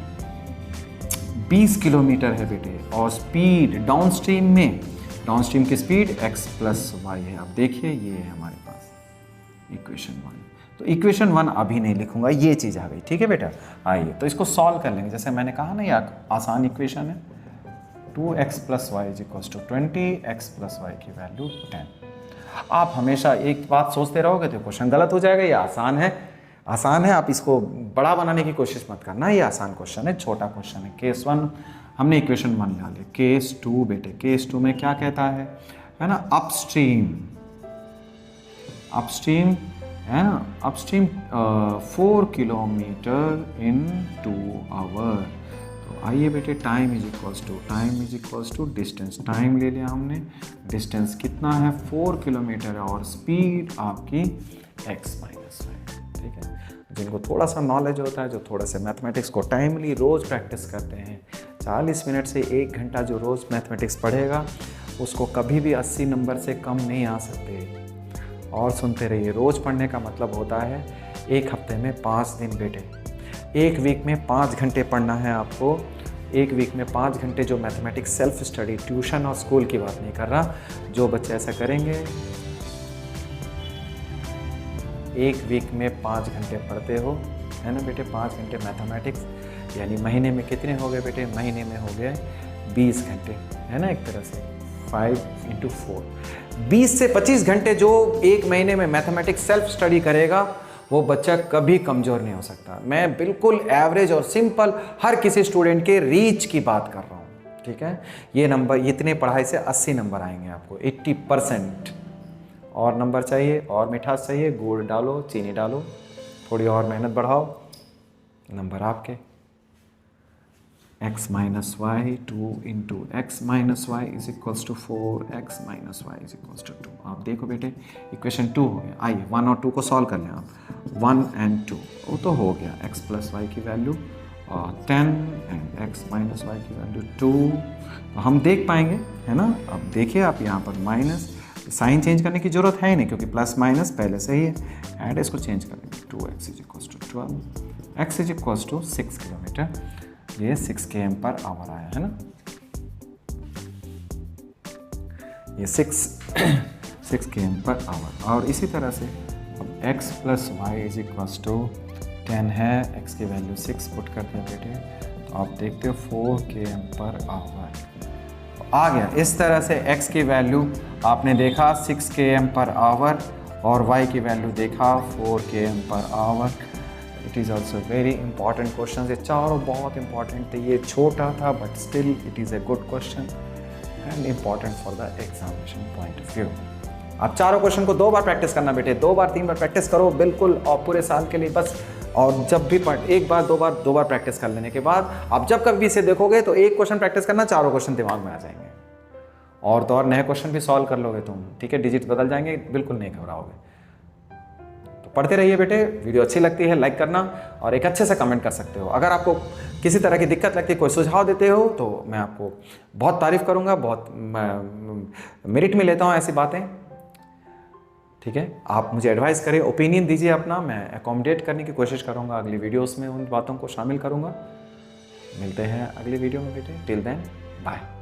Speaker 1: 20 किलोमीटर है बेटे, और स्पीड डाउन स्ट्रीम में, डाउन स्ट्रीम की स्पीड x प्लस वाई है। अब देखिए ये है हमारे पास इक्वेशन 1। तो इक्वेशन 1 अभी नहीं लिखूंगा, ये चीज़ आ गई। ठीक है बेटा, आइए तो इसको सॉल्व कर लेंगे। जैसे मैंने कहा ना, ये आसान इक्वेशन है, 2x plus y is equals to 20, x plus y की वैल्यू 10। आप हमेशा एक बात सोचते रहोगे तो क्वेश्चन गलत हो जाएगा। ये आसान है, आसान है, आप इसको बड़ा बनाने की कोशिश मत करना, ये आसान क्वेश्चन है, छोटा क्वेश्चन है। केस 1 हमने इक्वेशन 1 ला लिया। केस 2 बेटे, केस 2 में क्या कहता है ना, अपस्ट्रीम, अपस्ट्रीम है ना, अपस्ट्रीम 4 किलोमीटर इन 2 आवर। तो आइए बेटे, time is equals to distance, time ले लिया हमने, डिस्टेंस कितना है 4 किलोमीटर है, और स्पीड आपकी x माइनस वाई। ठीक है, जिनको थोड़ा सा नॉलेज होता है, जो थोड़ा सा मैथमेटिक्स को टाइमली रोज़ प्रैक्टिस करते हैं, 40 मिनट से 1 घंटा जो रोज़ मैथमेटिक्स पढ़ेगा, उसको कभी भी 80 नंबर से कम नहीं आ सकते। और सुनते रहिए, रोज़ पढ़ने का मतलब होता है एक हफ्ते में 5 दिन बेटे, एक वीक में 5 घंटे पढ़ना है आपको। एक वीक में 5 घंटे जो मैथमेटिक्स सेल्फ स्टडी, ट्यूशन और स्कूल की बात नहीं कर रहा, जो बच्चे ऐसा करेंगे, एक वीक में 5 घंटे पढ़ते हो, है ना बेटे, 5 घंटे मैथमेटिक्स, यानी महीने में कितने हो गए बेटे, महीने में हो गए 20 घंटे, है ना, एक तरह से 5 × 4, 20 से 25 घंटे जो एक महीने में मैथमेटिक्स सेल्फ स्टडी करेगा, वो बच्चा कभी कमज़ोर नहीं हो सकता। मैं बिल्कुल एवरेज और सिंपल हर किसी स्टूडेंट के रीच की बात कर रहा हूँ। ठीक है, ये नंबर इतने पढ़ाई से 80 नंबर आएंगे आपको, 80%। और नंबर चाहिए और मिठास चाहिए, गुड़ डालो, चीनी डालो, थोड़ी और मेहनत बढ़ाओ, नंबर आपके। x minus y 2 into x minus y is equals to 4x minus y is equals to 2। आप देखो बेटे इक्वेशन 2 हो गया। आइए 1 और 2 को सॉल्व कर लें आप। 1 एंड 2 वो तो हो गया, x प्लस वाई की वैल्यू और 10 एंड x माइनस वाई की वैल्यू 2। तो हम देख पाएंगे, है ना। अब देखिए आप यहाँ पर माइनस, साइन चेंज करने की जरूरत है ही नहीं क्योंकि प्लस माइनस पहले से ही है। एंड इसको चेंज कर लेंगे, 2x is equals to 12, x is equals to 6 kilometre. ये 6 km पर आवर आया है ना, ये 6 km पर आवर। और इसी तरह से अब x plus y is equals to 10 है, x की वैल्यू 6 पुट कर दिया बेटे, तो आप देखते हो 4 km पर आवर आ गया। इस तरह से x की वैल्यू आपने देखा 6 km पर आवर और y की वैल्यू देखा 4 km per our. It is also very important question. ये चारों बहुत इंपॉर्टेंट थे। ये छोटा था but still it is a good question and important for the examination point of view. आप चारों क्वेश्चन को 2 बार प्रैक्टिस करना बेटे, 2 बार 3 बार प्रैक्टिस करो बिल्कुल, और पूरे साल के लिए बस। और जब भी एक बार 2 बार प्रैक्टिस कर लेने के बाद आप जब कभी इसे देखोगे तो एक क्वेश्चन प्रैक्टिस करना, चारों क्वेश्चन दिमाग में आ जाएंगे और तो और नए क्वेश्चन भी सॉल्व कर लोगे तुम, ठीक है। डिजिट बदल जाएंगे, बिल्कुल नहीं घबराओगे। पढ़ते रहिए बेटे। वीडियो अच्छी लगती है लाइक करना और एक अच्छे से कमेंट कर सकते हो। अगर आपको किसी तरह की दिक्कत लगती है, कोई सुझाव देते हो तो मैं आपको बहुत तारीफ करूंगा, बहुत मेरिट में लेता हूं ऐसी बातें, ठीक है। आप मुझे एडवाइस करें, ओपिनियन दीजिए अपना, मैं अकोमोडेट करने की कोशिश करूंगा। अगली वीडियोस में उन बातों को शामिल करूंगा। मिलते हैं अगली वीडियो में बेटे। Till then bye.